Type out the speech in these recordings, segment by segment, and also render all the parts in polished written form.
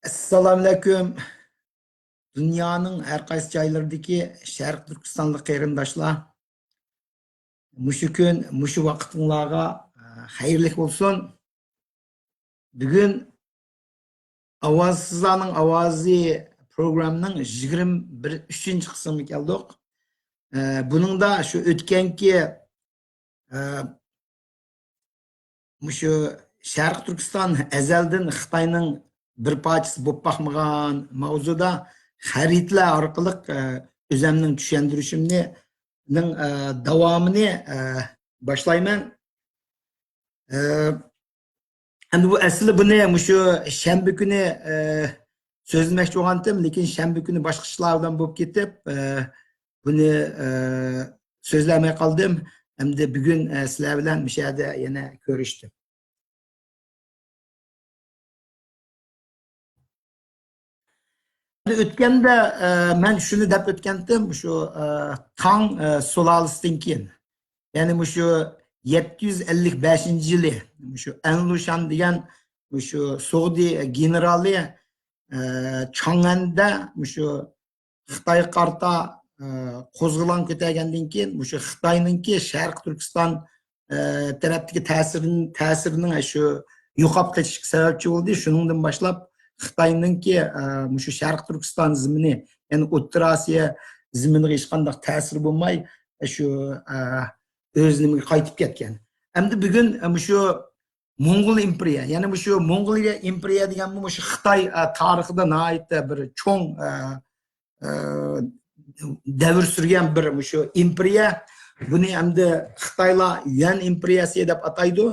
Assalamu alaykum. Dünyanın her qaysı joylaridagi Sharq Turkistonlik qarindoshlar, mushu kun, mushu vaqtinglarga xayrli bo'lsin. Bugun Ovozsizlarning ovozi programning 23-chi qismiga keldik. Buningda shu o'tganki mushu Sharq Turkiston azaldan Xitoyning bir parçası bo'lib baxmagan mavzuda xaritlar orqali o'zimning tushuntirishimning davomini boshlayman. Endi bu asli buni shu shanba kuni so'zlamoqchi bo'lgandim, lekin shanba kuni boshqa ishlardan bo'lib ketib buni so'zlamay qoldim. Endi bugun sizlar bilan bu yerda yana ko'rishdim. O'tganda men shuni deb o'tgandim, shu Tang sulolasidan keyin, ya'ni shu 755-yili shu Anlushan degan shu Saudi generali Chang'anda shu Xitoy qarta qo'zg'olon ko'targandan keyin shu Xitoyninki Sharq Turkiston tarafdagi ta'sirining shu yo'qolib ketishiga sababchi bo'ldi. Shuningdan boshlab Xitoyninki shu Sharq Turkiston zimini, ya'ni O'rta Osiyo ziminiga hech qanday ta'sir bo'lmay shu o'z nimiga qaytib ketgan. Endi bugun shu Mongol imperiya, ya'ni shu Mongoliya imperiya degan shu Xitoy tarixida nihoyatda bir cho'ng davr surgan bir shu imperiya. Buni endi Xitoylar Yuan imperiyasi deb ataydi.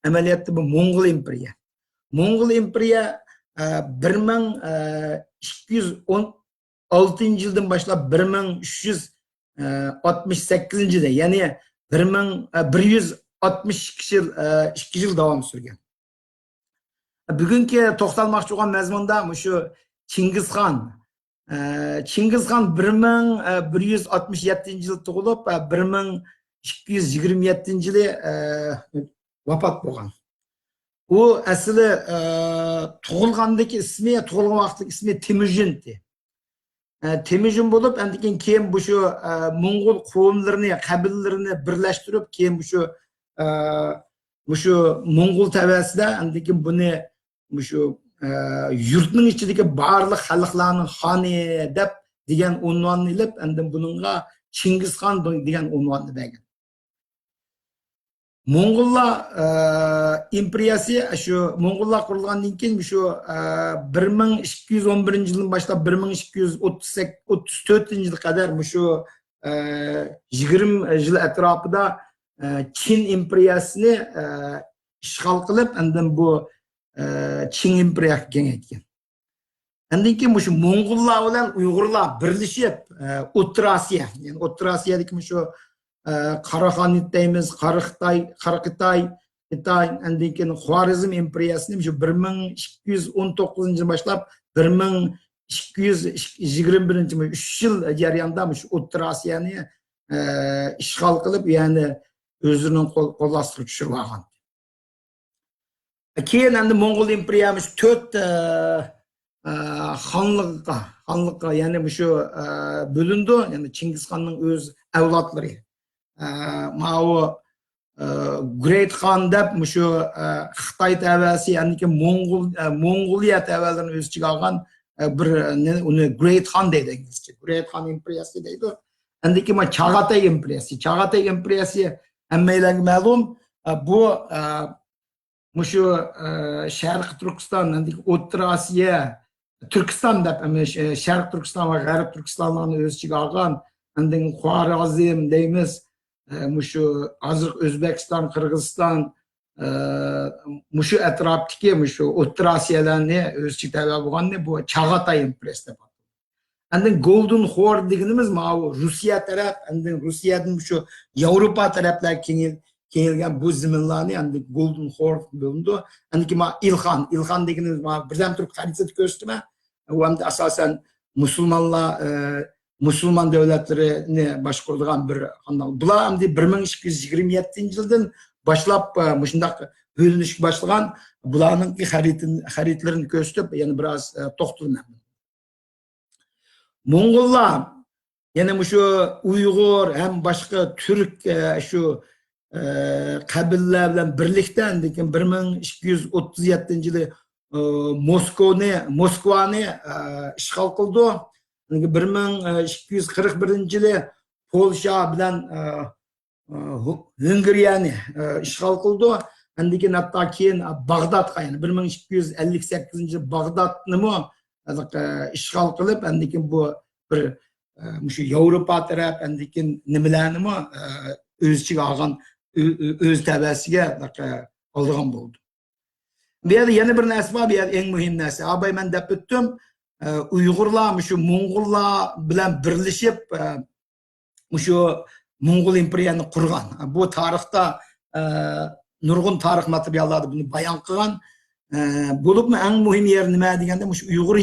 Amaliyotda bu Mongol imperiya. Mongol imperiya 1216-yildan boshlab 1368-yilda, ya'ni 1162 yil davom surgan. Bugungi to'xtalmoqchi bo'lgan mazmunda shu Chingizxon 1167-yil tug'ilib 1227-yili vafot bo'lgan. U asli tug'ilgandagi ismi, tug'ilgan vaqtdagi ismi Temujin'di. Temujin bo'lib, endi keyin bu shu Mongol qavmlarini, qabillarini birlashtirib, keyin bu shu Mongol tavasida endi buni shu yurtning ichidagi barliq xalqlarning xoni deb degan unvonni ilib, endi buningga Chingizxon degan unvonni bergan. Mongollar imperiyasi shu Mongollar qurilgandan keyin shu 1211-yildan boshlab 1234-yilga qadar shu 20 yil atrofida Qin imperiyasini ishg'ol qilib, endi bu Qin imperiyasiga kengaytgan. Endi keyin shu Mongollar bilan Uyg'urlar birlashib O'rta Osiyo, ya'ni O'rta Osiyodagi shu Qaraxonlik deymiz, Qaraxitoy, Xitoy, endi keyin Xorazm imperiyasini shu 1219-yildan boshlab 1221-yil 3 yil jarayonida shu O'rta Osiyoni ishg'ol qilib, ya'ni o'zining qo'l ostiga tushirib olgan. Keyin endi Mongol imperiyasi 4 xonliqqa, ya'ni shu bo'lindi, ya'ni Chingizxonning o'z avlodlari. Mao Great Khan deb shu Xitoy tavasi, ya'ni Mongoliya tavallarini o'z ichiga olgan bir uni Great Khan deydi inglizcha. Great Khan imperiyasi deydi. Endi keyin Chag'atay imperiyasi hammalarga ma'lum. Bu shu Sharq Turkiston, endi O'rta Osiyo, Turkiston deb Sharq Turkiston va G'arb Turkistonlarni o'z ichiga olgan, endi Xorazm deymiz. Shu hozir O'zbekiston, Qirg'iziston shu atrofdagi shu O'rta Osiyolarni o'z ichiga olib bo'lganda bu Chag'atay imperiyasi deb ataladi. Endi Golden Horde deganimiz Rossiya taraf, endi Rossiyadan shu Yevropa taraflarga kelgan bu zaminlarni endi Golden Horde bo'ldi. Endi Ilxon deganimiz birdan turib xaritada ko'rsatma. U ham asosan musulmon davlatlarini boshqaradigan bir qanday. Bular endi 1227-yildan boshlab shundaq bölünüşke başlagan bularning xaritlarini ko'rsatib, yana biraz to'xtalman. Moğollar yani şu Uygur hem başka Türk şu kabileler bilen birlikten 1237 yılı Moskova'nı işgal kıldı. 1241 yılı Polşa bilen Hungariyani işgal kıldı. Andikin hatta keyin Bağdat yani 1258 yılı Bağdat'ını mı işgal kılıp andikin bu bir şu Avrupa taraf andikin nimalarni mı öz ichiga olgan öz tabasiga olgan bo'ldi. Bu yerda yana bir narsa bor, bu yerda eng muhim narsa. Abay men deb o'tdim, Uyg'urlar shu Mo'ng'ullar bilan birlashib shu Mo'ng'ul imperiyasini qurgan. Bu tarixda nurg'un tarix materiallarda buni bayon qilgan. Bo'libmi eng muhim yer nima deganda shu Uyg'ur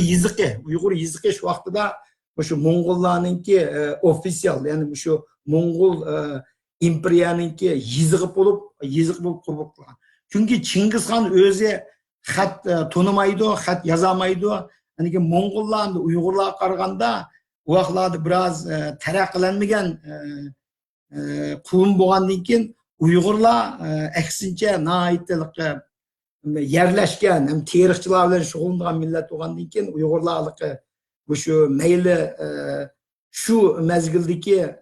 yiziqi shu vaqtida şu Moğollarninki ofisial yani şu Moğol imperiyanınki yiziq bo'lib qabul qilgan. Çünkü Çingiz Han o'zi xat tonimaydi, xat yozamaydi. Yani Moğollarni Uyg'urlarga qaraganda u vaqtlarda biroz taraqqiylanmagan qavm bo'lgandan keyin Uyg'urlar aksincha nihoyatda yerlashgan, ham tarixchilar bilan shug'ullangan millat bo'lgandan keyin Uyg'urlarga bu şu meyli şu mezgildeki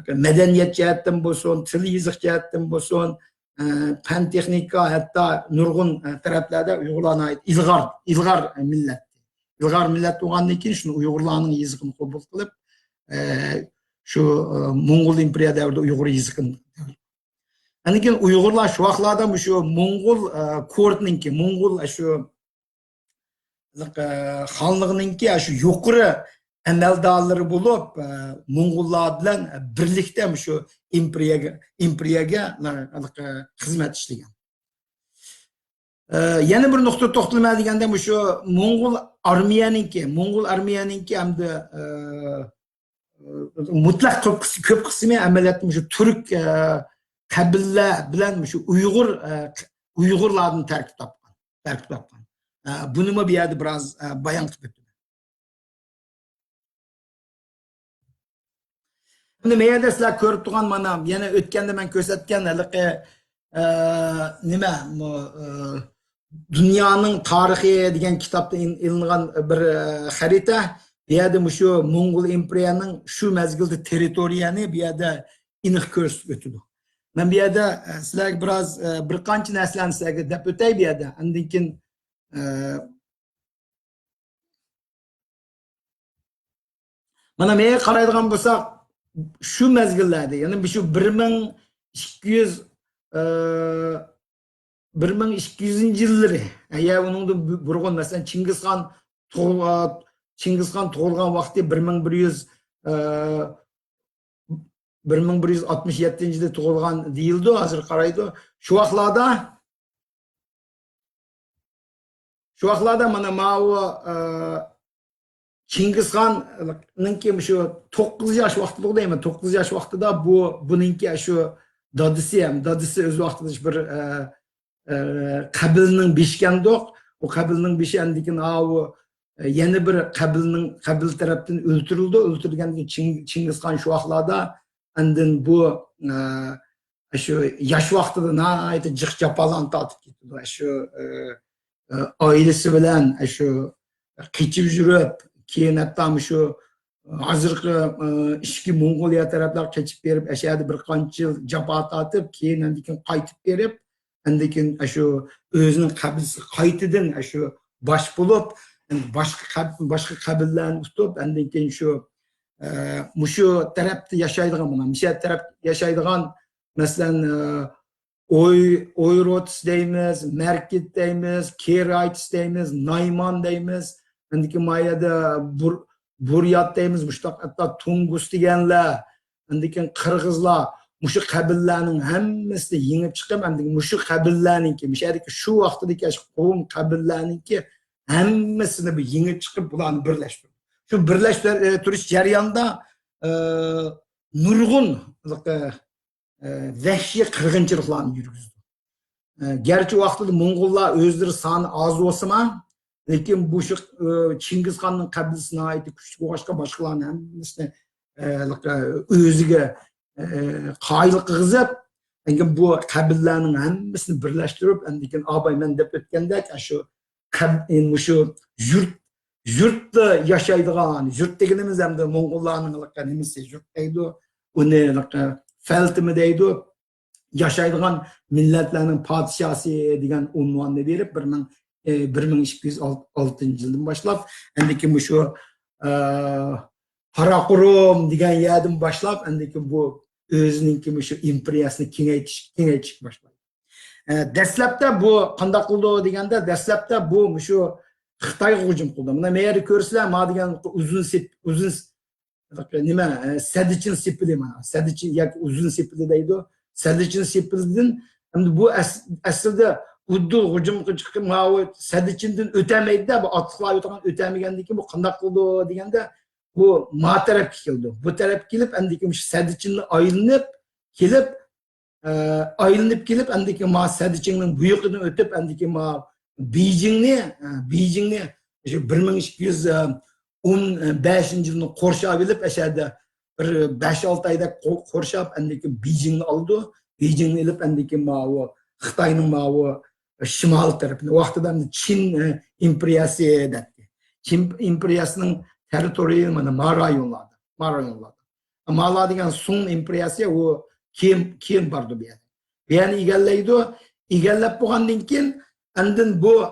medeniyet cihetten bolsun, til yiziq cihetten bolsun, fen texnika hatta nurgun taraflarda Uyg'urlarga ait ilgar millet. Ilgar millet olgandan keyin şunu Uyg'urlarning yiziqini qabul qilib, şu Moğol imperiya davrida Uyg'ur yiziqini. Andan keyin Uyg'urlar shu vaqtlarda şu Moğol courtninki, Moğol şu xonligininki shu yuqori amaldorlari bo'lib Mo'ng'ullar bilan birlikda shu imperiyaga xizmat ishlagan. Yana bir nuqta to'xtalma deganda shu Mo'ng'ul armiyaninki hamda mutlaq ko'p qismi amaliyotda shu turk qabilalar bilan shu Uyg'urlarni tarkib topgan. Bunu mu bir yerde biraz bayan kıldım. Şimdi meyada sizler görüp durgan manam, yana ötkende men körsatgan nima dünyanın tarihi degan kitapta ilingan bir harita. Bu yerda şu Moğol imperiyanın şu mezgilde territoriyani bu yerda iniq ko'rsatib o'tdi. Men bu yerda sizlarga biraz bir qancha narsalarni sizlarga deb o'tay bu yerda. Undan keyin mana menga qaraydigan bo'lsak, shu mezgillarda, ya'ni shu 1200 yillari, ya uningda burg'un masalan Çingiz Han tug'ilgan vaqti 1167-yilda tug'ilgan deyildi, hozir qaraydi. Shu vaqtlarda mana ma'u Çingiz Han'ninki şu 9 yaş vaqtida deyman, 9 yaş vaqtida buninki şu dadısı o'z vaqtida bir qabilning beshgandoq, o qabilning beshandikin yana bir qabil tarafdan o'ltirilgandan Çingiz Han shu vaqtlarda andin bu şu yaş vaqtida nihoyatda jiq japalan tortib ketdi. Shu ailesi bilan şu qechib yurib, keyin hatta şu hozirgi ishki Mo'ng'oliya taraflar qechib berib, ashada bir qancha yil jafo tortib, keyin andikin qaytib berib, andikin şu o'zining qabilasi qaytadan şu bosh bo'lib, boshqa qabillarni tutib, andikin şu tarafda yashaydigan, mana shu taraf yashaydigan masalan Oyrots deymiz, Merkit deymiz, Kerayt deymiz, Nayman deymiz. Andiki mayada Buryat deymiz, hatta Tungus deganlar, andiki Qirg'izlar, mushu qabillarning hammasi yengib chiqib, andiki mushu qabillarningki, shu vaqtdagi qavm qabillarningki hammasini yengib chiqib bularni birlashtirdi. Shu birlashtirish jarayonida nurg'un vahshiy qirg'inchiliklarni yurgizdi. gerçi vaqtida Moğollar özleri sani az olsa lekin bu Çingiz Han'ın qabilesine ait küçük boğaçqa başkalarını hammasini o'ziga qoyil qilg'izib, bu qabilalarning hammasini birlashtirib, lekin abayman deb o'tgandek shu yurtda yashaydigan, yurt deganimiz hamda Moğollarning nimasi yurt deydi, uni feltimi deydi, yaşaydigan milletlerinin padişahı degan unvonni berib 1206 yıldan başlap endiki şu Karakorum degan yerden başlap endiki bu özününki şu imperiyasını kengaytish başladı. Dastlabda bu qanday qildi deganda dastlabda bu şu Xitoyga hujum qildi. Mana meri ko'rsizlar, ma degan uzun nima Sadichin sepili mana. Sadichin yoki uzun sepili deydi. Sadichin sepilidin endi bu aslida uddu hujum chiqib ma Sadichindan o'tamaydi da, bu otliqlar o'tgan o'tamagandan bu qanday qildi deganda bu ma tarafga keldi. Bu tarafga kelib endiki Sadichinni aylanib kelib endiki ma Sadichinning buyoqidan o'tib endiki ma Beijingni şu 1215 yılını qorshab bilib aşağıda bir 5-6 ayda qorshab endiki Beijingni oldi. Beijingni ilib endiki ma o Xitoyning ma o şimal tarafına vaqtida Çin imperiyasi dedi. Çin imperiyasining territoriyi mana Mara yonladi. Mala degan Sun imperiyasi o keyin bordi bu yerga. Bu yerni egallab bo'lgandan keyin Andın bu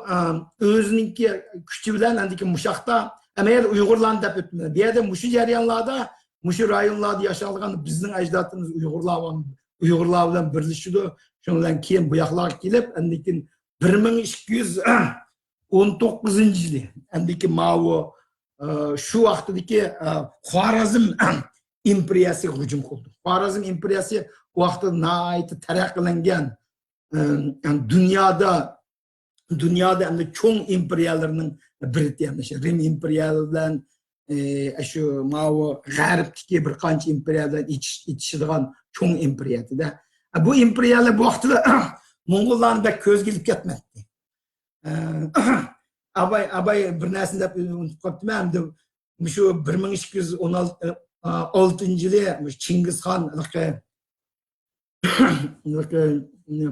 özününki küçü bilen andiki muşakta eğer Uygurlarını dep ötmedi. Bir yerde muşu jaryanlarda, muşu rayonlarda yaşayan bizden ecdatımız Uygurlar bilen birleşti. Şundan keyin bu yaklar gelip andiki 1219 yılı andiki mavu şu vaqtdaki Xorazm imperiyasi hücum qildi. Xorazm imperiyasi vaqtda naiti tarakkilangan dünyada hem de çoğun imperiyalarının Britanya, Rim imperiyalarından şu mavi G'arbdagi bir qancha imperiyalardan içişidigan çoğun imperiyati da. Bu imperiyalar bu vaqtda Moğollarni bek ko'z kelib ketmedi. Abay bir narsani deb unutib qolibman. Shu 1216 yılı Çingiz Han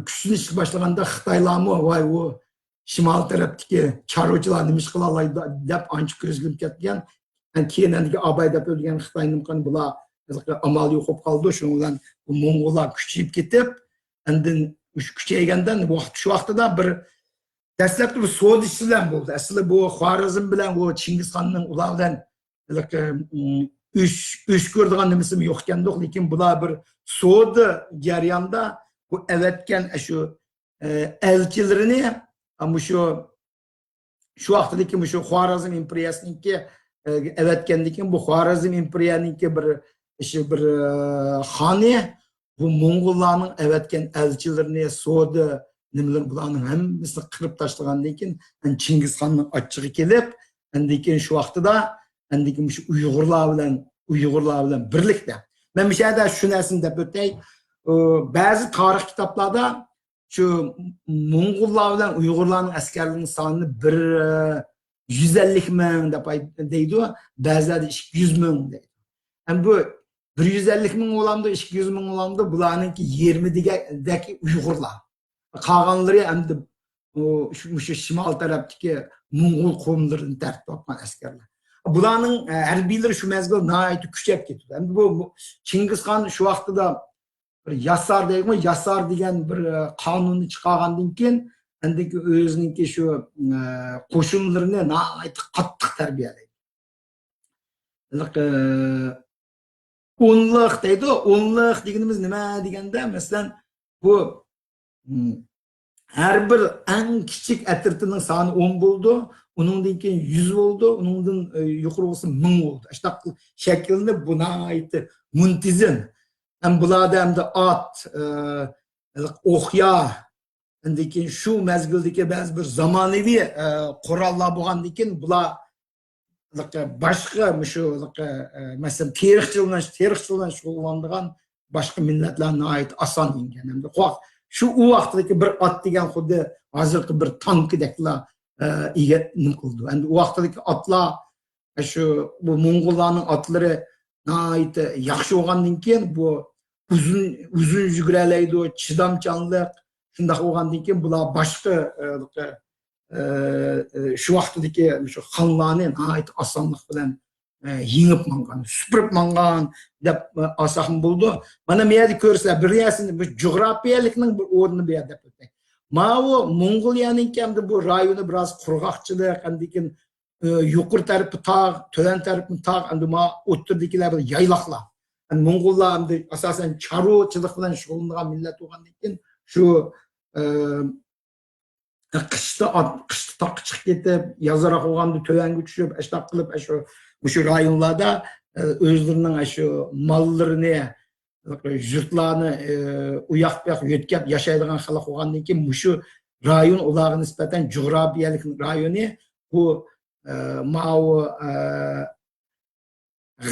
kuchlanishga boshlaganda Xitoylarmi voy u şimal taraftaki çarvıcılar nima ish qila oladi deb ancha ko'zilib ketgan. Keyin endiki Abay deb o'lgan Xitoyning bular amal yo'q bo'lib qoldi. Shuning bilan bu Mo'ng'ullar kuchayib ketib, endi kuchaygandan shu vaqtida bir dastlabki bir savdo ishlar bo'ldi. Aslida bu Xorazm bilan bu Çingiz Xonning ular bilan uch ko'rdigan nimasi yo'q ekanda, lekin bular bir savdo jarayonida bu evetken şu elçilerini ama şu vaqtdaki şu Xorazm imperiyasininki evetkendiki bu Xorazm imperiyaninki bir xoni bu Moğollarning evetken elçilerini savdo nimalar bularning hammasini qirib tashlagandan keyin Çingiz Xonning ochchig'i kelib, endiki şu vaqtida endiki şu Uyg'urlar bilan birlikda. Men bu yerda shu narsani deb o'tay. Bazı tarih kitaplarda şu Moğollar bilan Uyg'urlarning askarlarning sonini 150 ming deb deydi, ba'zilarda 200 ming deydi. Hem bu 150 ming olamda, 200 ming olamda bularninki 20'deki Uyg'urlar. Qolganlari endi şu şimal taraftaki Moğol qavmlaridan tartib olgan askarlar. Bularning harbiylari shu mezgil nihoyat kuchayib ketdi. Endi bu Çingiz Xon shu vaqtida Yasar deymi, Yasar degan bir qonunni chiqargandan keyin endiki o'zininki shu qo'shinlarini nihoyat qattiq tarbiyalaydi. O'nliq deydi. O'nliq deganimiz nima deganda, masalan, bu her bir eng kichik atritining soni 10 bo'ldi. Uningdan keyin 100 bo'ldi, uningdan yuqorisi 1000 bo'ldi. Shunaqa shaklni bu nihoyat muntizam. Hem bularda hem de at, o'qya, endiki şu mezgildeki ba'zi bir zamonaviy qurollar bo'lgandan keyin bular boshqa shu masalan tarixchilar shug'ullanadigan boshqa millatlarga oid oson ingan. Endi Şu o vaqtdagi bir at degan xuddi hozirgi bir tankdekla ega nim qildi. Endi o vaqtdagi atlar şu bu Moğollarning atlari nihoyat yaxshi bo'lgandan keyin bu uzun yuguralaydi, chidamchanlik shundoq bo'lgandan keyin bular boshqa şu vaqtdagi shu xonlarni nihoyat osonlik bilan yengib mangan, supurib mangan deb asahım bo'ldi. Mana bu yerda ko'rsizlar, bir yasini bu jo'g'rafiyalikning bir o'rni bu yerda deb. Mana bu Mongoliyaning hamda bu rayoni biroz qurg'oqchilik, andikin yuqori tarafi tog', to'lan tarafi tog', endi ma o'ttirdikilar bir yayloqlar. Mongollar endi asosan chorvachilik bilan shug'ullangan millat bo'lgandan keyin shu qishda toqqa chiqib ketib, yozaroq bo'lganda to'langa tushib, ashtaq qilib shu rayonlarda o'zlarining shu mollarini, yurtlarni u yoqqa yetkazib yashaydigan xalq bo'lgandan keyin shu rayon ularga nisbatan jo'grafiyalik rayoni bu ma'u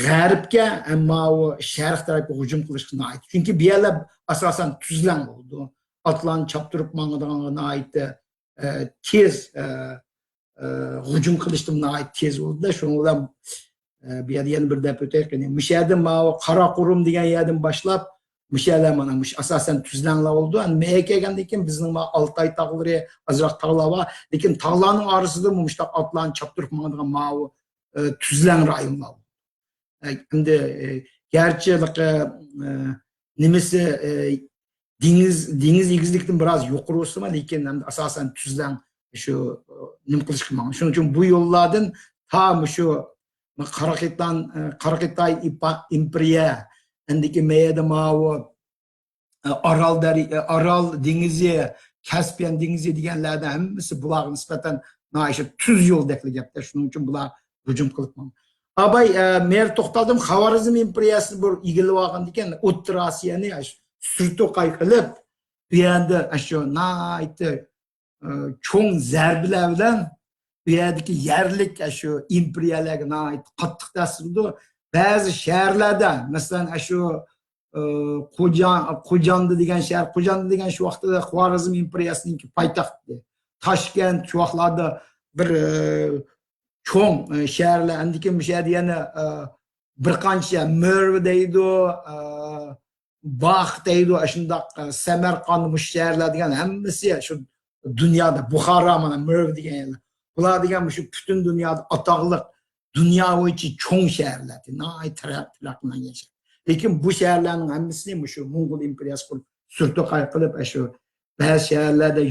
g'arbga ma'u sharq tarafga hujum qilishga oid. Chunki bu yerlar asosan tuzlan bo'ldi. Atlarni choptirib mangadigan oid tez hücum qilishdim nihoyat tez bo'ldi. Shuni bilan bu yerda yana bir deb o'taylik. Mishada ma'u Qaraqo'rim degan yerdan boshlab mishlar mana asosan tuzlanlar oldu. Mega kelgandan keyin bizning Altay tog'lari, azroq tog'lar bor, lekin tog'larning orasida mushtoq atlarni choptirib mangadigan ma'u tuzlan rayonlar. Endi gerçi nimesi deniz egizlikten biraz yukarı olsa lekin asasen tuzlan şu nim qilish qilmagan. Shuning uchun bu yo'llardan tam shu Qarakitay imperiya endiki meyada ma'u Aral dengizi, Kaspiyan dengizi deganlardan hammasi bularga nisbatan shu tuz yo'l deb gapda. Shuning uchun bular hujum qilibman. Abay mer to'xtaldim, Xovarizm imperiyasi bir egilib olgan ekan, O'rta Osiyoni surto'qay qilib, bu yerda shu nihoyat cho'ng zarbalar bilan bu yerdagi yerlik shu imperiyalarga nihoyat qattiq ta'sir qildi. Ba'zi shaharlarda, masalan shu Qo'jandi degan shahar, Qo'jandi degan shu vaqtda Xovarizm imperiyasining poytaxti. Toshkent shu vaqtlarda bir cho'ng shaharlar, andiki mishada yana bir qancha Merv deydi, Bax deydi, shundoq Samarqand shaharlar degan hammasi shu dunyoda Buxoro mana Merv degan yerlar. Bular degan shu butun dunyoda atoqli dunyo bo'yicha cho'ng shaharlar, nihoyat taraqqiyotlangan yashar. Lekin bu shaharlarning hammasini shu Mo'ng'ul imperiyasi qilib surtoqay qilib shu ba'zi shaharlarda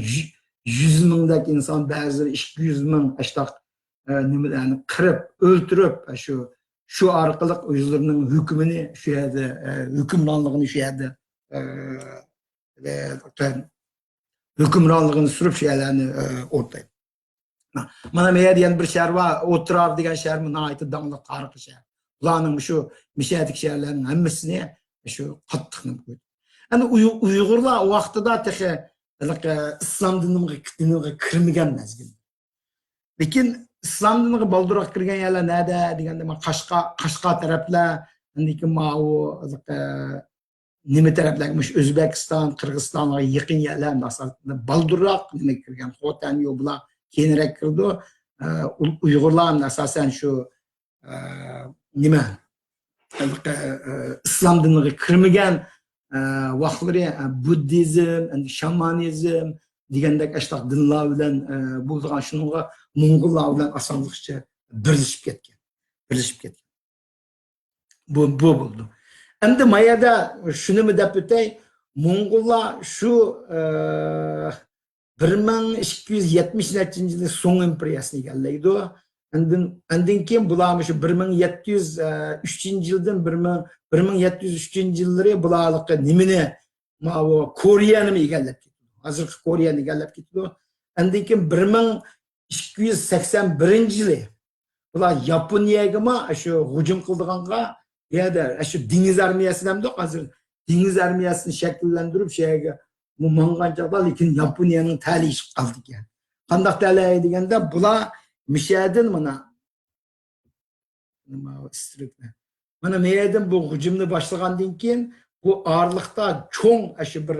100 mingdek inson, ba'zi 200 ming ashtaq nimalarni qirib, o'ltirib shu orqali o'zlarining hukmini shu yerda hukmronligini shu yerda hukmronligini surib shu yerlarni o'rtaydi. Mana bu yerda yana bir shahar bor, O'tirar degan shahar nihoyat dongli tarixiy shahar. Ularning shu mishadik shaharlarning hammasini shu qattiq nim qo'ydi. Endi Uyg'urlar vaqtida islom diniga kirmagan mazgil. Lekin islom diniga balduroq kirgan yerlar nada deganda Qashqa taraflar, lekin ma'u nima taraflarga O'zbekiston, Qirg'izistonga yaqin yerlar masalan balduroq nima kirgan, Xotan yo'q bular keyinroq kirdi. Uyg'urlar asosan shu nima islom diniga kirmagan vaqtlari buddizm, shamanizm degandek ashtaq dinlar bilan bo'lgan shunga Mo'ng'ullar bilan osonlikcha birlashib ketgan. Bu bo'ldi. Endi mayada shuni deb o'tay, Mo'ng'ullar shu 1270-yili so'ng imperiyasini egallaydi. Undan keyin bular shu 1703-yildan 1703-yillari bularga nimani Koreyani egallab ketdi. Hozirgi Koreyani egallab ketdi. Undan keyin 1281-yili bular Yaponiyaga shu hujum qildiganga yerda shu dengiz armiyasi hamda hozir dengiz armiyasini shakllantirib shu yerga mangan chog'da, lekin Yaponiyaning talishib qoldi ekan. Qanday talay deganda bular mishadin mana meyadan bu hujumni boshlagandan keyin bu orliqda cho'ng shu bir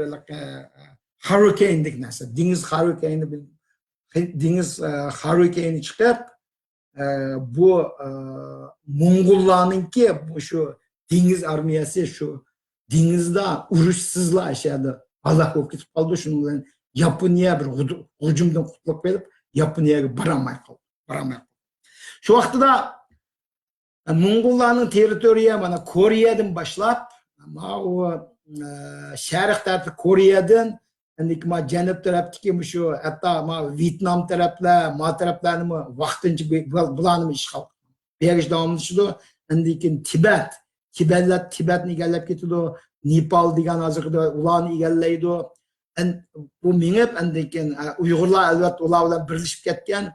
hurricane'dek narsa. Dengiz hurricane chiqib, bu Moğollarninki bu şu dengiz armiyasi şu dengizda urushsizlar yashadi. Halok bo'lib ketib qoldi. Shuning bilan Yaponiya bir hujumdan qutulib kelib, Yaponiyaga boramay qoldi. Shu vaqtida Moğollarning territoriya mana Koreyadan boshlab, o sharq tarafı Koreyadan Endik ma janub tarafdagi shu hatto ma Vyetnam taraflar, ma taraflarni vaqtincha bularni ishg'ol berish davomlashdi. Endikin Tibetni egallab ketdi. Nepal degan hozirda ularni egallaydi. Bu minib endikin Uyg'urlar albatta ular bilan birlashib ketgan.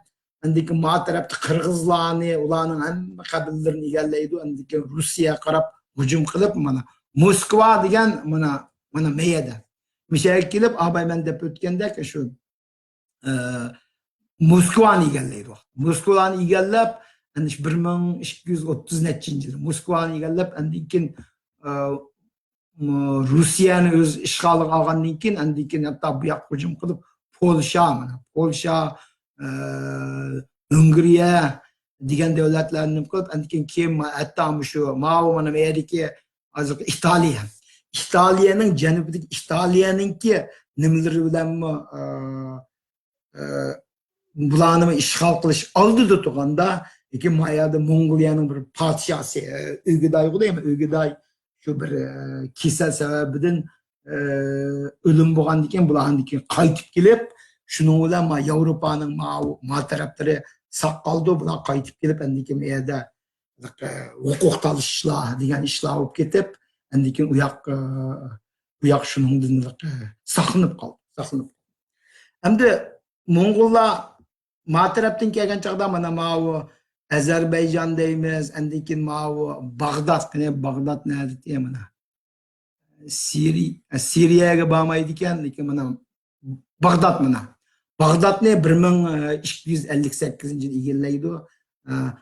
Endikin ma tarafda Qirg'izlarni, ularning hamma qabillarini egallaydi. Endikin Rossiya qarab hujum qilib mana Moskva degan mana meyada Misal kelib, abayman deb o'tganda shu Moskvani egallaydi. Moskvani egallab, 1230-yil Moskvani egallab, andikin Rossiyani o'z ishg'oliga olgandan keyin, andikin hatto bu yoqqa hujum qilib, Polsha, Hungariya degan davlatlarni qilib, andikin keyin hatto shu mana meyadagi hozir İtalyanın janubidagi İtalyanınki nimalari bilan bularni ishg'ol qilish oldida turganda, lekin mayada Mongoliyaning bir podshosi O'giday deymi, O'giday shu bir kasal sababidan o'lim bo'lgandan keyin bularniki qaytib kelib, shuning bilan Yevropaning ma taraflari saq qoldi. Bular qaytib kelib, endi mayada huquq talashishlar degan ishlar bo'lib ketib, Endikin u yoq shuningdan saqlanib qoldi. Endi Mo'ng'ullar ma tarafdan kelgan chaqda mana Ozarbayjon deymiz, endikin Bag'dod nerda deya mana Siriyaga bormaydi ekan, lekin mana Bag'dodni 1258-yil egallaydi.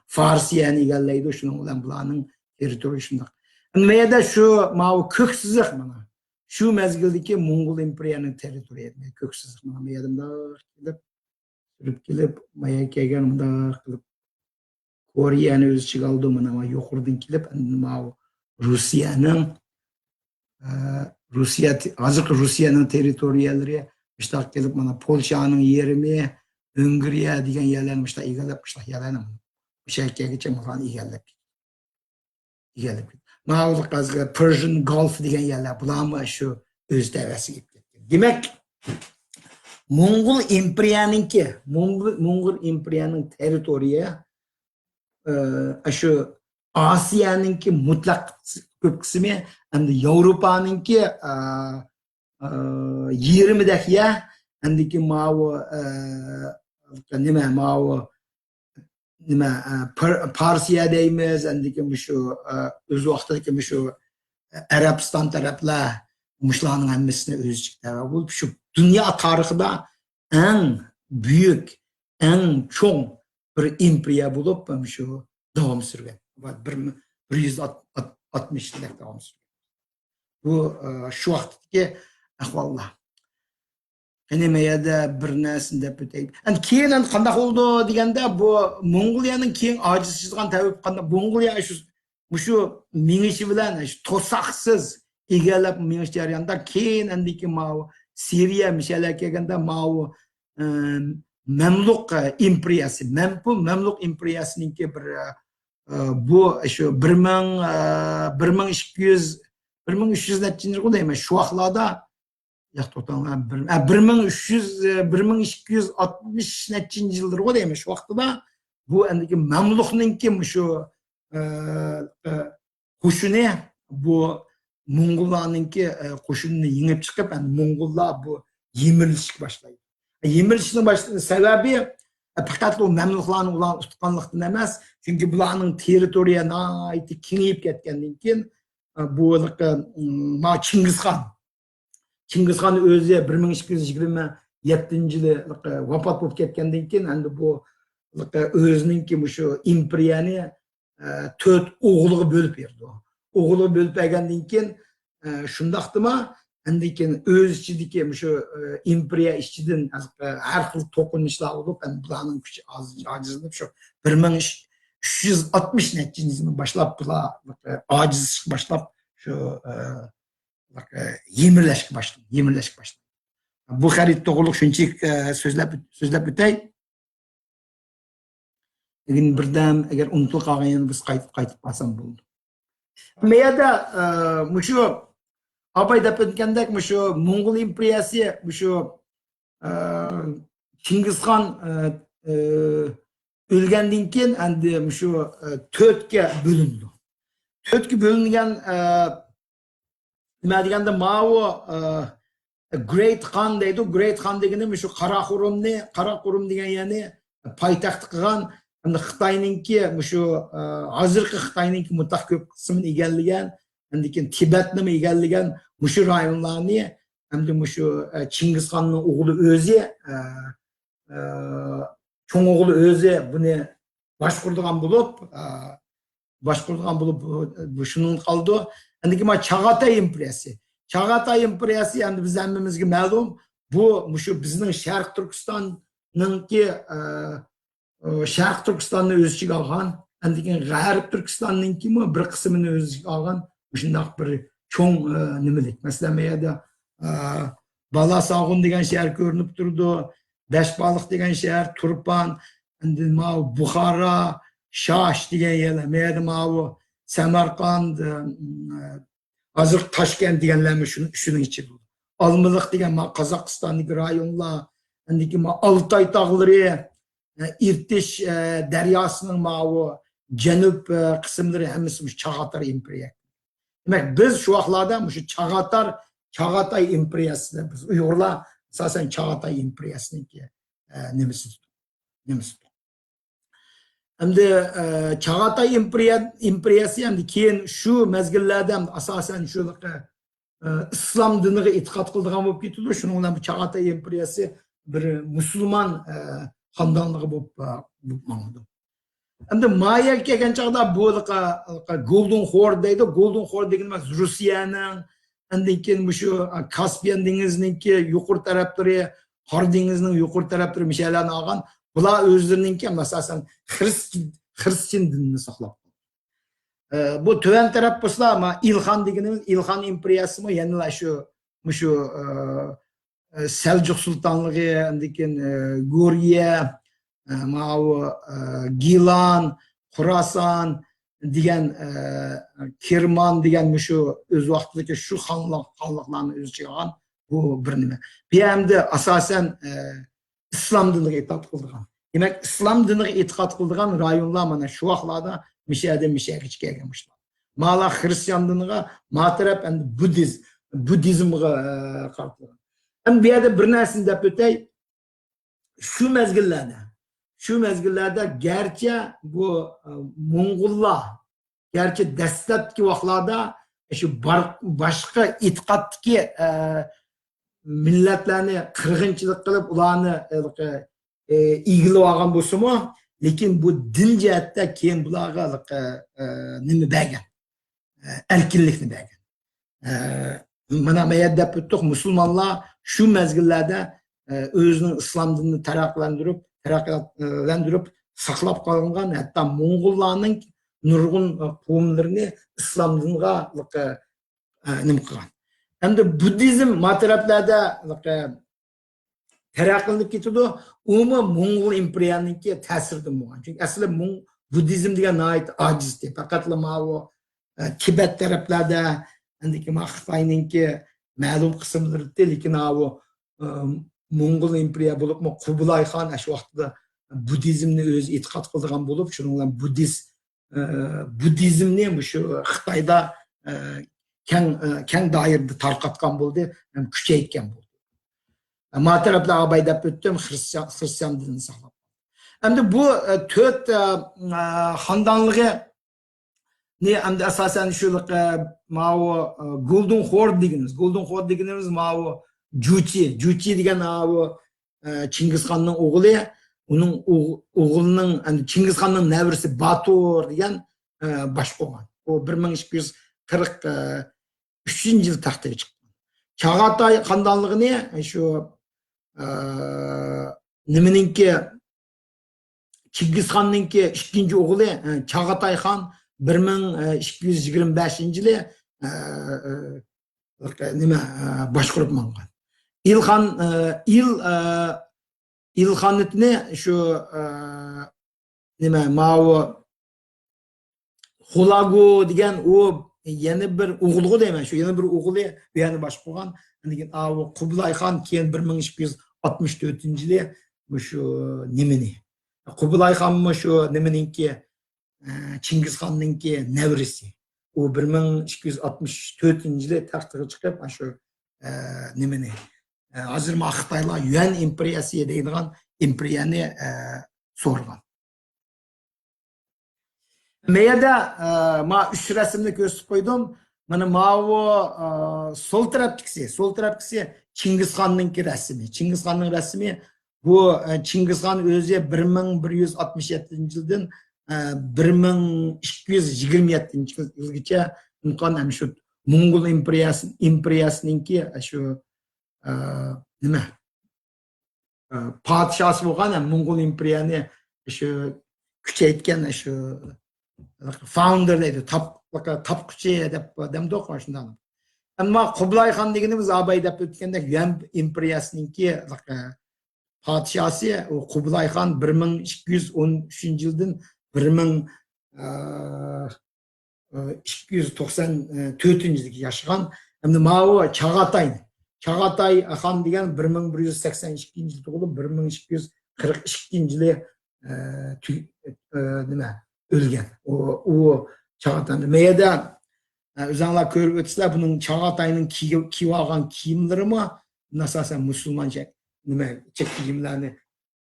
Farsiyani egallaydi. Shuning bilan bularning territoriyasi shunday. Meyada şu ko'ksizlik mana shu mezgildagi Mo'ng'ul imperiyaning territoriyasi ko'ksizlik mana meyadimda kelib maya kelgan bunda qilib Koreyani o'z ichiga oldi. Mana yuqoridan kelib Rossiyaning territoriyalari ishtaq kelib mana Polshaning yerimi, Hungariya degan yerlarni ishtaq egallab yalanam. O'sha yergacha mana egallab. Persian Gulf degan yerlar bularmi shu o'z davasiga ketgan. Demak, Mo'ng'ul imperiyaning territoriya shu Osiyoninki mutlaq ko'p qismi, endi Yevropaninki 20dak ya, endiki Parsiya deymiz, endikin shu o'z vaqtidagi shu Arabiston taraflar mushlarning hammasini o'z ichiga bo'lib, shu dunyo tarixida eng buyuk, eng cho'ng bir imperiya bo'lib shu davom surgan. 160 yillik davom surgan. Bu shu vaqtdagi ahvollar. Mayada bir narsani deb o'taylik. Endi keyin qanday bo'ldi deganda, bu Mong'oliyaning keyin ojizsizgan tavib qanday Mong'oliya shu mingishi bilan to'saqsiz egallab mingish jarayonida keyin endiki Siriya mishalga kelganda Mamluq imperiyasi, Mamluq imperiyasininki bir bu shu 1300-yil deyman shu vaqtlarda 1260-yildir deymiz shu vaqtida bu endiki Mamluqninki shu qo'shini bu Mo'ng'ullarninki qo'shinni yengib chiqib, endi Mo'ng'ullar bu yemirilishga boshlaydi. Yemirilishning sababi faqat u Mamluqlarni ular tutganlikdan emas, chunki bularning territoriyasi kengayib ketgandan keyin bu Chingizxon o'zi 1227-yili vafot bo'lib ketgandan keyin endi bu o'zininki shu imperiyani 4 o'g'liga bo'lib berdi. O'g'liga bo'lib bergandan keyin shundaqdimi Endi keyin o'z ichidagi shu imperiya ichidan har xil to'qinishlar bo'lib, endi bularning kuchi ojizlanib shu 1360 nechinchini boshlab bular ojiz boshlab shu yemirlashga boshladi. Bu xarid to'g'riliq shunchalik so'zlab o'tay. Lekin birdan agar unutilib qolgan biz qaytib qolsam bo'ldi. Bu yerda shu Abay deb o'tgandek shu Mo'ng'ul imperiyasi shu Chingizxon o'lgandan keyin endi shu 4ga bo'lindi. 4ga bo'lingan nima deganda Mao Great Khan deydi. Great Khan degani shu Qaraqo'rim degan ya'ni poytaxt qilgan, endi Xitoyninki shu hozirgi Xitoyninki mutlaq ko'p qismini egallagan, endi keyin Tibetni egallagan shu rayonlarni endi shu Chingizxonning o'g'li o'zi cho'ng o'g'li o'zi buni boshqurgan bo'lib shunun qoldi. Endi mana Chag'atay imperiyasi endi biz hammamizga ma'lum, bu shu bizning Sharq Turkistonni o'z ichiga olgan, endi keyin G'arb Turkistonninki bir qismini o'z ichiga olgan shundoq bir cho'ng nimalik. Masalan, bu yerda Balasog'un degan shahar ko'rinib turdi, Beshbaliq degan shahar, Turpan, endi Buxoro, Shosh degan yerlar, bu yerda Samarqand, hozir Toshkent deganlarmi shuning ichida. Olmaliq degan Qozog'istondagi rayonlar, endi keyin Oltoy tog'lari, Irtish daryosining janub qismlari hammasi Chag'atay imperiyasi. Demak, biz shu vaqtlarda shu Chag'atay imperiyasida biz Uyg'urlar asosan Chag'atay imperiyasininki nimasi. Endi Chag'atay imperiyasi endi keyin shu mezgillarda asosan shu islom diniga e'tiqod qiladigan bo'lib ketdi. Shuning bilan Chag'atay imperiyasi bir musulmon xonadonligi bo'lib mangdi. Endi Maya kelgan chog'da bu Golden Horde deydi. Golden Horde degani Rossiyaning, endi keyin shu Kaspiyan dengizininki yuqori taraflari, Qor dengizining yuqori taraflari mishalarni olgan. Bular o'zlarininki asosan xristian dinini saqlab qoldi. Bu tuvan taraf bo'lsa, Ilxon deganimiz Ilxon imperiyasimi yana shu Seljuk sultonligi, endi keyin Goriya, Gilan, Xorason degan Kirmon degan shu o'z vaqtidagi shu xonliqlarni o'z ichiga olgan bu bir nima. Bu hamda asosan islom diniga e'tiqod qilgan. Demak, islom diniga e'tiqod qilgan rayonlar mana shu vaqtlarda mishaga kelganlar. Mala xristian diniga, mataraf endi buddizmga qarshi. Endi bu yerda bir narsani deb o'tay. Shu mezgillarda gerçi bu Moğollar gerçi dastlabki vaqtlarda shu boshqa e'tiqoddagi millatlarni qirg'inchilik qilib ularni egilib olgan bo'lsa-mu, lekin bu din jihatda keyin bularga nima bergan? Erkinlikni bergan. Mana bu yerda deb o'tdik, musulmonlar shu mezgillarda o'zining islom dinini taraqqiyotlantirib saqlab qolgan, hatto Mo'ng'ullarning nurg'un qavmlarini islom diniga nima qilgan. Endi buddizm mataraflarda taraqqiyotlanib ketdi. Umuman Mo'ng'ul imperiyaninki ta'siridan bo'lgan. Chunki asli buddizm degan nihoyat ojizdi. Faqat Tibet taraflarda, endi Xitoyninki ma'lum qismlarida, lekin Mo'ng'ul imperiya bo'lib, Qubilay Xon shu vaqtda buddizmni o'zi e'tiqod qilgan bo'lib, shuning bilan buddizmni shu Xitoyda keng doirada tarqatgan bo'ldi, kuchaytgan bo'ldi. Ma taraflar Abay deb o'tdim, xristian dinini saqlab. Endi bu 4 xonadonligi endi asosan shu Golden Horde deganimiz Juchi degan Chingizxonning o'g'li, uning o'g'lining endi Chingizxonning navrisi Batur degan bosh qo'ygan. U 1243-yil taxtga chiqqan. Çağatay xandonligini shu nimaninki Chingizxonningki ikkinchi o'g'li Chag'atay xon 1225-yili nima boshqarib mangan. İlxon İlxonnitni shu nima ma'u Hulagu degan u yana bir o'g'li deyman, shu yana bir o'g'li bu yana boshqargan. Lekin Qubilayxon keyin 1264-yili shu nimani Qubilayxon shu nimaninki Chingizxonningki nevrisi. U 1264-yili taxtga chiqib shu nimani hozir Xitoylar Yuan imperiyasi deydigan imperiyani so'rgan. Meyada ma 3 rasmni ko'rsatib qo'ydim. Mana ma'u sol tarafkisi Chingizxonningki rasmi. Chingizxonning rasmi bu Chingizxon o'zi 1167-yildan 1227-yilgacha imkon shu Mongol imperiyasininki shu nima podshosi bo'lgan Mongol imperiyani shu kuchaytgan shu founder deydi, tapquchi deb demdi qo'shnidan. Ammo Qubilayxon deganimiz abay deb o'tganda Yuan imperiyasininki podshosi Qubilayxon 1213-yildan 1294-yilgacha yashagan. Endi ma'u Chag'atay xon degan 1182-yilda tug'ilib 1242-yili nima o'lgan. U Chag'atay meyada o'zinglar ko'rib o'tsizlar, buning Chag'atayning kiyib olgan kiyimlarimi asosan musulmoncha nima chek kiyimlarni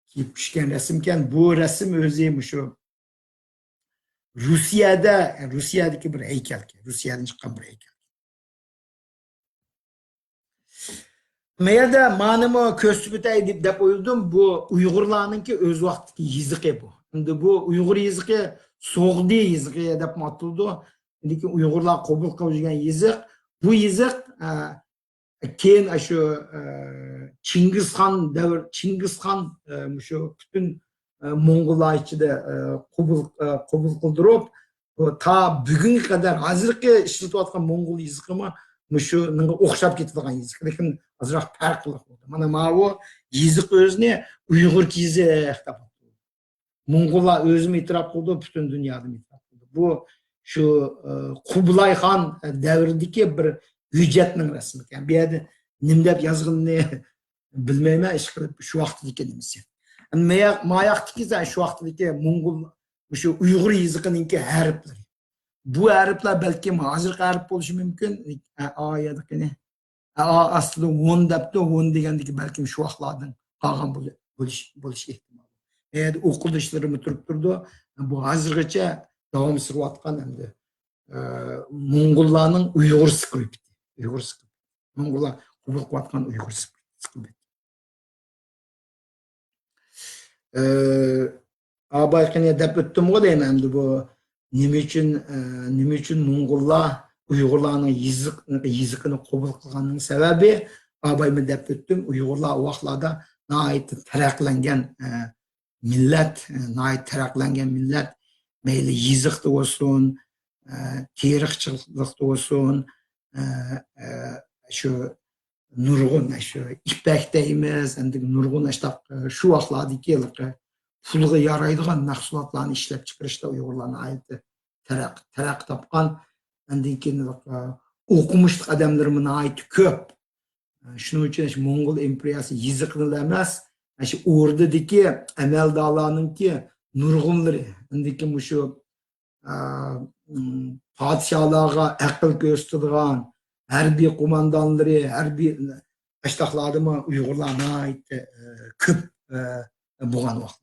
kiyib tushgan rasm ekan. Bu rasm o'zi shu Rusiyadagi bir haykal, Rusiyadan chiqqan bir haykal. Meyada ma'nimi ko'rsatib o'tay deb o'yladim. Bu Uyg'urlarningki o'z vaqtidagi yiziqi bu. Endi bu Uyg'ur yiziqi So'g'di yiziqi deb ataldi. Lekin Uyg'urlar qabul qilgan yiziq. Bu yiziq keyin shu Chingizxon shu butun Mong'ollar ichida qabul qildirib, ta bugunga qadar hozirgi ishlatayotgan Mong'ol yiziqimi shunga o'xshab ketadigan yiziq, lekin ozroq farqli bo'ldi. Mana ma'u yiziq o'zini Uyg'ur yiziq deb atadi. Mong'ollar o'zini e'tirof qildi, butun dunyoda e'tirof qildi. Bu shu Qubilayxon davridagi bir hujjatning rasmi ekan. Bu yerda nim deb yozilganini bilmayman, ish qilib shu vaqtdagi nimasi. Mayaqdagi shu vaqtdagi Mong'ol shu Uyg'ur yiziqiningki harflari. Bu harflar balki hozirgi harf bo'lishi mumkin. Oyadagini aslida 10 debdi, 10 degandagi balki shu vaqtlardan qolgan bo'lish ehtimoli. Eğer o'qitishlarimiz turib turdi, bu hozirgacha davom surayotgan endi Mong'ollarning Uyg'ur skripti. Mong'ollar qabul qilayotgan Uyg'ur skripti. Abayqini deb o'tdim deyman endi bu nima uchun Mong'ollar Uyg'urlarning yiziqini qabul qilganining sababi abaymi deb o'tdim. Uyg'urlar o vaqtlarda nihoyat taraqqiylangan millat, mayli yiziqda bo'lsin, teriqchilikda bo'lsin, shu nurg'un shu ipak deymiz, endi nurg'un shu vaqtlardagi pulga yaraydigan mahsulotlarni ishlab chiqarishda Uyg'urlarning ayti taraqqiy topgan. Undan keyin o'qimishli odamlarimiz ayti ko'p. Shuning uchun Mong'ol imperiyasi yiziqlar emas, shu o'rdadagi amaldorlarningki nurg'unlari, undan keyin shu podsholarga aql ko'rsatadigan harbiy qo'mondonlari, harbiy ashtaxlarimi Uyg'urlarning ayti ko'p bo'lgan vaqt.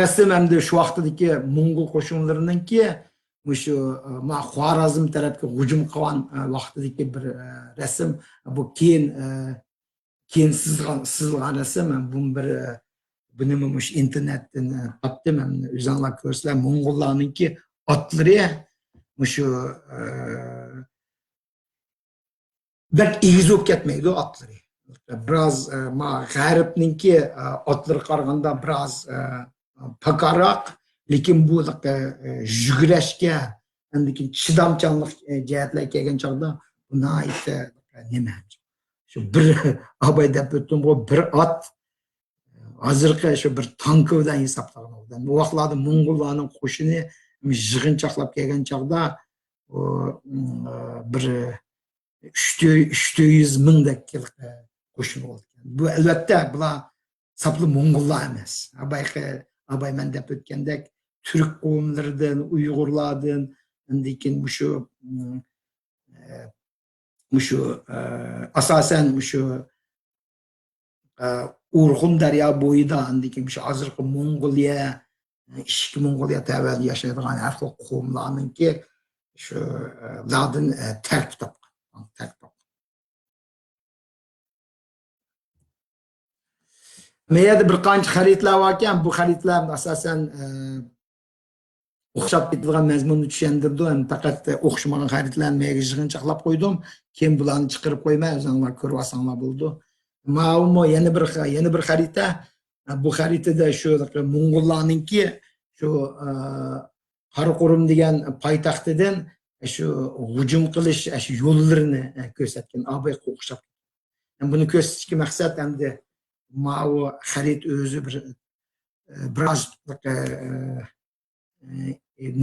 Rasm hamda shu vaqtdagi Mong'ol qo'shinlarininki shu Xorazm tarafga hujum qilgan vaqtdagi bir rasm. Bu keyin sizilgan rasm. Buni internetdan topdim. O'zinglar ko'rsanglar Mong'ollarninki otlari şu bek egiz bo'lib ketmaydi atlari. Biraz ma g'arbninki atlari qaraganda biraz pakaroq, lekin bu yugurashga lekin chidamchanlik jihatlar kelgan chog'da nihoyatda nima shu bir abay deb o'tdim bu bir at hozirgi shu bir tank bilan hisoblanadi. Bu vaqtlarda Mo'ng'ullarning qo'shini yig'inchoqlab kelgan chog'da bir 300 mingdek qo'shin bo'lgan. Bu albatta bular saplı Mo'ng'ullar emas. Abay men deb o'tgandek Türk qavmlaridan, Uyg'urlardan, lekin shu asosan shu Urxun daryo bo'yida, lekin shu hozirgi Mo'ng'uliya, ishki Mo'ng'uliya tabiat yashaydigan har xil qavmlarninki shu lardan tark topgan. Meyada bir qancha xaritlar bor ekan, bu xaritlar asosan o'xshab ketadigan mazmunni tushuntirdi. Ham faqat o'xshamagan xaritlarni mega yig'inchoqlab qo'ydim. Keyin bularni chiqarib qo'ymay, o'zinglar ko'rib olsanglar bo'ldi. Ma'lum yana bir xarita. Bu xaritada shu Mo'ng'ullarninki shu Qaraqurum degan poytaxtidan shu hujum qilish shu yo'llarini ko'rsatgan. Abayga o'xshab. Buni ko'rsatishga maqsad hamda ma'u xarit o'zi biraz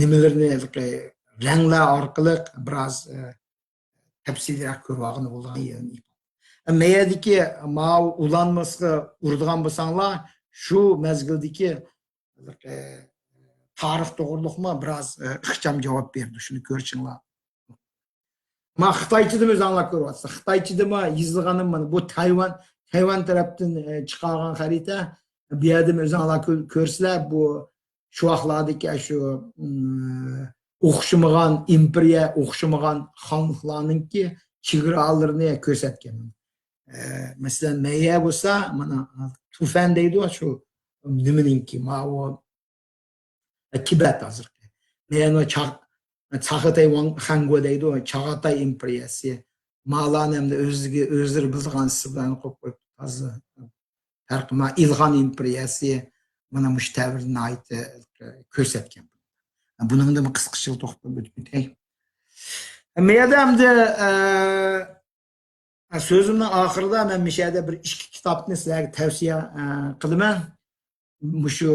nimalarni ranglar orqali biraz tafsilroq ko'rmoqni bo'lgan. Meyadiki ma'u ulanmasga urdigan bo'lsanglar, shu mezgildagi tarix to'g'riliqma biraz ixcham javob berdi. Shuni ko'rishinglar. Ma Xitoychada o'zinglar ko'ryapsiz. Xitoychada yozilganim mana bu Tayvan tarafdan chiqargan xarita. Bu yerda o'zinglar ko'rsizlar, bu shu vaqtlardagi shu o'xshamagan imperiya, o'xshamagan xonliklarninki chegaralarini ko'rsatgan. Masalan, Meya bo'lsa, mana Tufan deydi, shu nimaninki, ma'u Tibet hozirgi. Meyani Chag'atay Xango deydi, Chag'atay imperiyasi. Ma'larni hamda o'zlari bilgan sifatlarni qo'yib qo'yib hozir tarqima İlhan imperiyasi mana mush davrni ko'rsatgan. Buning ham qisqacha to'xtab o'tib ketay. Meyada hamda so'zimning oxirida men mishada bir ikki kitobni sizlarga tavsiya qilaman. Shu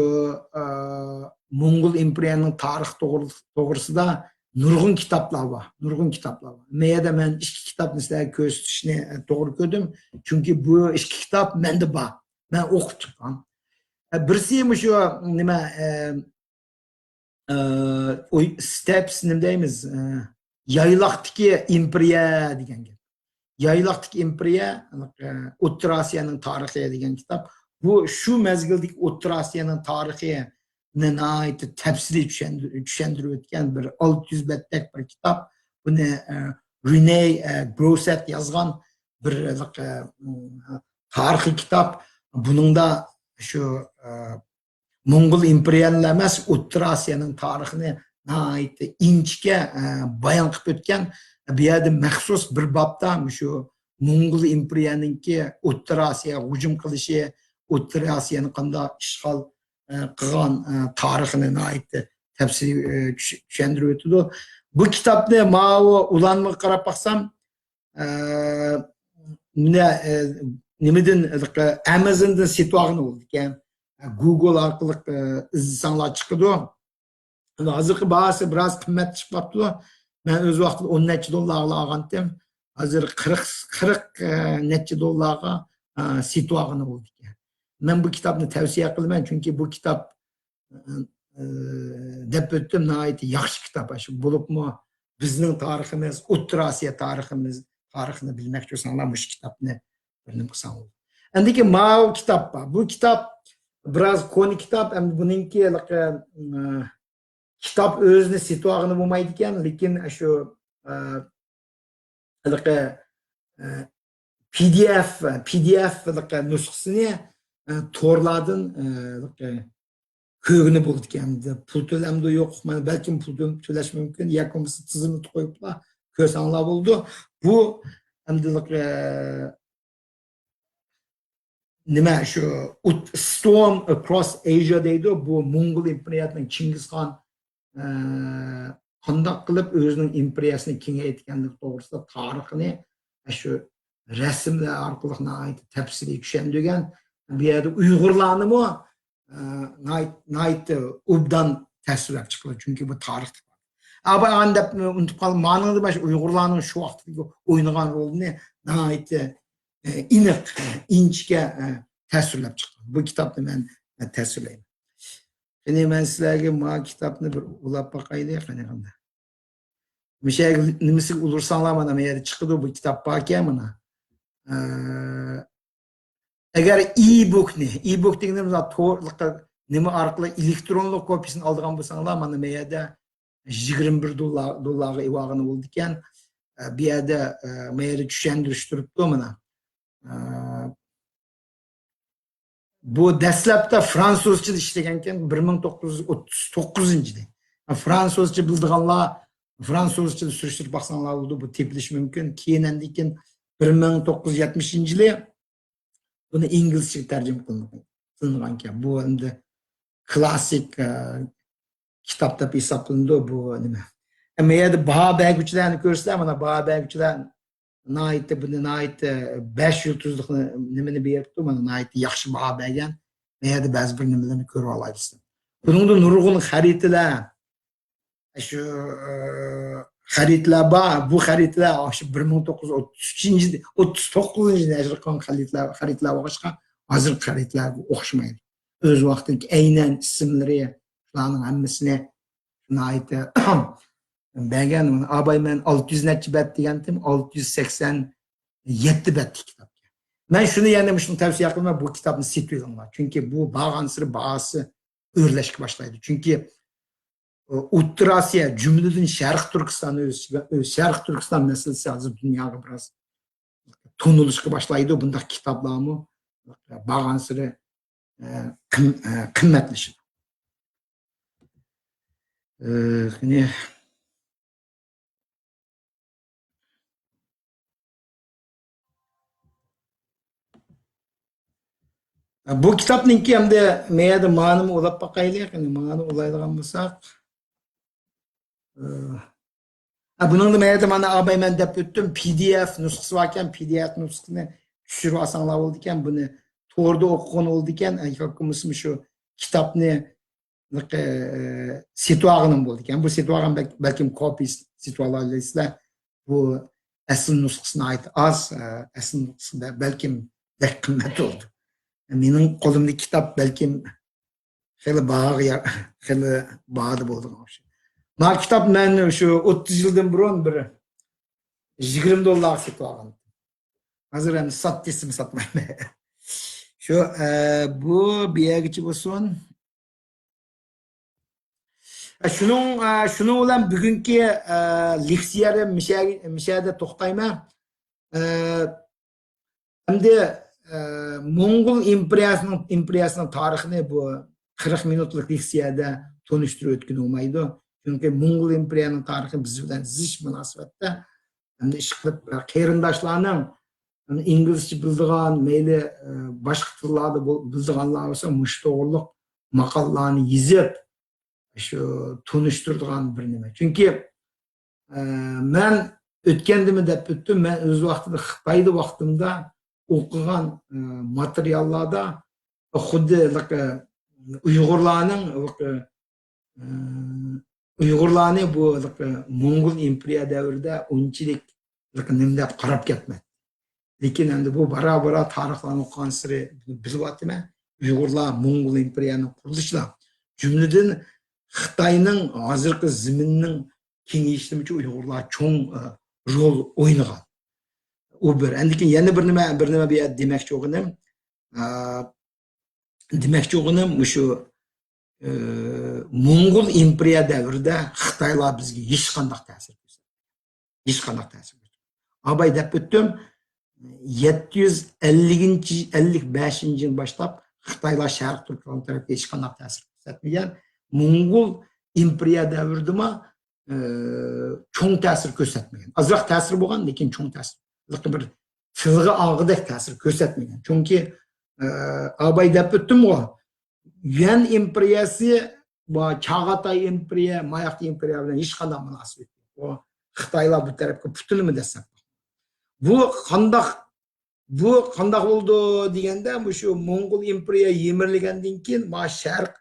Mo'ng'ul imperiyaning tarixi to'g'risida nurg'un kitoblar bor. Meyada men ikki kitobni sizlarga ko'rsatishni to'g'ri ko'rdim. Chunki bu ikki kitob menda bor. Men o'qib chiqqan. Birisi shu nima steps nima deymiz? Yayloqdagi imperiya degan gap. Yayloqdagi imperiya, O'rta Osiyoning tarixi degan kitob. Bu shu mezgildagi O'rta Osiyoning tarixini nihoyat tafsiliy tushuntirib o'tgan bir 600 betlik bir kitob. Buni Rene Grosset yozgan bir tarixiy kitob. Buningda shu Mo'ng'ul imperiyalar emas, O'rta Osiyoning tarixini nihoyat inchga bayon qilib o'tgan. Bu yerda maxsus bir bobda shu Mo'ng'ul imperiyaninki O'rta Osiyoga hujum qilishi, O'rta Osiyoni qanday ishg'ol qilgan tarixini nihoyat tafsiliy tushuntirib o'tdi. Bu kitobni ma'u ulanma qarab baxsam, nimadan Amazondan setib oldi ekan. Google orqali izlasanglar chiqadi. Hozirgi bahosi biroz qimmat chiqib qolibdi. Men o'z vaqtida 10 necha dollarga olgandim. Hozir 40 necha dollarga setib olgan bo'ldi ekan. Men bu kitobni tavsiya qilaman, chunki bu kitob deb o'tdim, nihoyat yaxshi kitob. Shu bo'libmi bizning tariximiz, O'rta Osiyo tarixini bilmoqchi bo'lsanglar, bu kitobni bilim qilsanglar. Endi ma'u kitob bor. Bu kitob biroz koni kitob, ham buningki kitob o'zini setib bo'lmaydi ekan, lekin shu PDF nusxasini to'rlardan kögünü buldukken pul tölemdi yok. Belki pul töleş mümkün. Yakımızı tızını koyupla kösanlar buldu. Bu emdilik nima şu Storm Across Asia deydi. Bu Mongol imperiyatının Çingiz Han qandaq qilib o'zining imperiyasini kengaytganlik to'g'risida tarixini shu rasmlar orqali tafsiliy tushundirgan. Bu yerda Uyg'urlarni obdan tasvirlab chiqiladi. Chunki bu tarix. Ama andab unutib qolib, ma'noda baş Uyg'urlarning shu vaqtdagi o'ynagan rolini iniq, inchga tasvirlab chiqdi. Bu kitobni men tasvirlayman. Şimdi ben sizlerge ma kitapını bir ulap bakaydı ya qanday. Mişe nimisi ulursanlar mana men yerda chiqdi bu kitap bakya mana. Agar e-book deganimiz to'g'rilikda nima orqali elektronlik kopiyasini oladigan bo'lsanglar mana men yerda 21 dollarga evag'ini bo'ldi ekan. Bu yerda men yerda tushuntirish turibdi mana. Bu dastlabda fransuzcha ishlagan ekan 1939-yilda. Fransuzcha bildiganlar fransuzcha surishtirib baxsanglar bo'ldi, bu teplish mumkin. Keyin 1970-yili buni inglizcha tarjima qilingan ekan. Bu endi klassik kitob deb hisoblandi bu nima. Men yerda baho beruvchilarni ko'rsam, mana baho beruvchilar buni 5 yulduzlikni nimani beribdi, mana yaxshi baho bergan. Men yerda ba'zi bir nimalarni ko'rib olaysiz. Buningda nurg'un xaritalar, shu xaritalar bor. Bu xaritalar shu 1933-yilda 39-yilda yozilgan xaritalar boshqa hozir xaritalarga o'xshamaydi. O'z vaqtidagi aynan ismlari, ularning hammasini bergan. Abay men 600 necha bet degandim, 687 betlik kitob. Men shuni yana shuni tavsiya qilaman, bu kitobni sotib Chunki bu borgan siri bahosi o'rlashga boshlaydi. Chunki O'rta Osiyo, jumladan Sharq Turkiston Sharq Turkiston masalasi hozir dunyoga biroz to'nilishga boshlaydi. Bunday kitoblarni borgan siri qimmatlashadi. Bu kitobninki hamda meyada ma'noni o'ylab boqaylik, ma'noni o'ylaydigan bo'lsak. Buningda meyada mana abay men deb o'tdim, PDF nusxasi bor ekan, PDF nusxasini tushirib olsanglar bo'ldi ekan, buni to'g'rida o'qigan bo'ldi ekan, yo'qmi shu kitobni sitog'inim bo'ldi ekan. Bu sitog'im balkim kopiyasi sitog'larsizlar. Bu asl nusxasini az, asl nusxasida balkim qimmat oldu. Mening qo'limdagi kitob balkim xeli bag'da bo'ldi. Ma kitob men shu 30 yildan burun bir 20 dollar sotib olgandim. Hozir ham sotdisimi sotmayman. Shu bu biyagichi bo'lsin. Şunun bilan bugungi leksiyani mishada to'xtayman. Endi Mongol imperiyasining tarixini bu 40 minutlik leksiyada tanishtirib o'tgan olmaydi. Chunki Mongol imperiyaning tarixi biz bilan zich munosabatda. Endi ish qilib qarindoshlarning inglizcha bildigan, mayli boshqa tillarda bildiganlar bo'lsa, mushto'g'riliq maqollarni yozib şu tanıştırdıgan bir nima. Çünkü men o'tgandimi deb o'tdim, men o'z vaqtida Xitoyda vaqtimda o'qigan materiallarda xuddi Uyg'urlarni bu Mongol imperiya davrida unchalik nima deb qarab ketmadi. Lekin endi bu bara tarixlarni o'qigan siri bilyapman. Uyg'urlar Mongol imperiyaning qurilishida jumladan Xitoyning hozirgi zaminning kengayishida Uyg'urlar cho'ng rol o'ynagan. U bir. Endi yana bir nima bu yerda demoqchi o'g'inim shu Mongol imperiya davrida Xitoylar bizga hech qanday ta'sir ko'rsatdi. Hech qanday ta'sir ko'rsatdi. Abay deb o'tdim, 755-yil boshlab Xitoylar Sharq Turkiston tarafga hech qanday ta'sir ko'rsatmagan. Mo'ng'ul imperiya davrida cho'ng ta'sir ko'rsatmagan. Azroq ta'sir bo'lgan, lekin cho'ng ta'sir. Bir tilg'i og'idek ta'sir ko'rsatmagan. Chunki abay deb o'tdim-ku. Yuan imperiyasi va Chag'atay imperiya, Mayaqi imperiya bilan hech qanday munosabat yo'q. Xitoylar bu tarafga putilmi desam. Bu qandoq bo'ldi deganda, shu Mo'ng'ul imperiya yemirilgandan keyin ma Sharq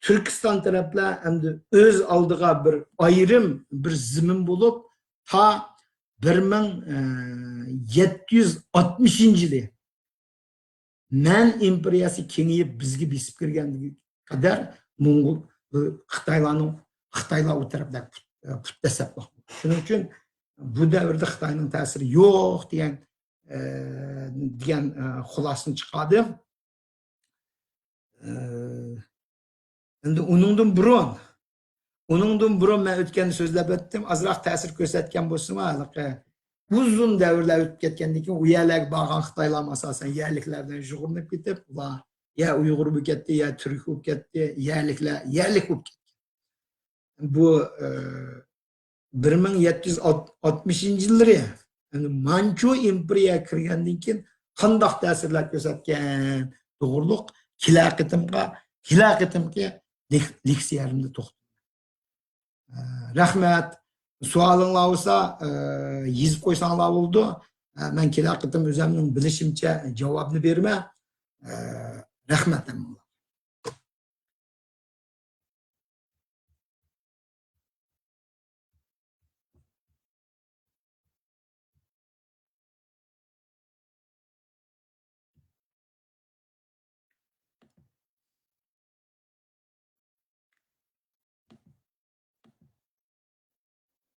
Turkiston taraflar endi o'z oldiga bir ayrim bir zimin bo'lib ta 1760-yili Man imperiyasi kengayib bizga besib kirganligiga qadar Mo'ng'ul Xitoylar u tarafda put desab. Shuning uchun bu davrda Xitoyning ta'siri yo'q degan xulosani chiqadi. Endi uningdan burun men o'tgan so'zlab o'tdim, azroq ta'sir ko'rsatgan bo'lsa-mu, uzun davrlar o'tib ketgandan keyin u yerlarga borgan Xitoylar asosan yerliklardan yug'urinib ketib, ular ya Uyg'ur bo'lib ketdi, ya turk bo'lib ketdi, yerlik bo'lib ketdi. Bu 1760-yillar Manchu imperiya kirgandan keyin qanday ta'sirlar ko'rsatgan to'g'riliq qitimga leksiyarimda to'xtaldim. Rahmat. Savolinglar bo'lsa, yozib qo'ysanglar bo'ldi. Men qitim o'zimning bilishimcha javobni berma. Rahmat.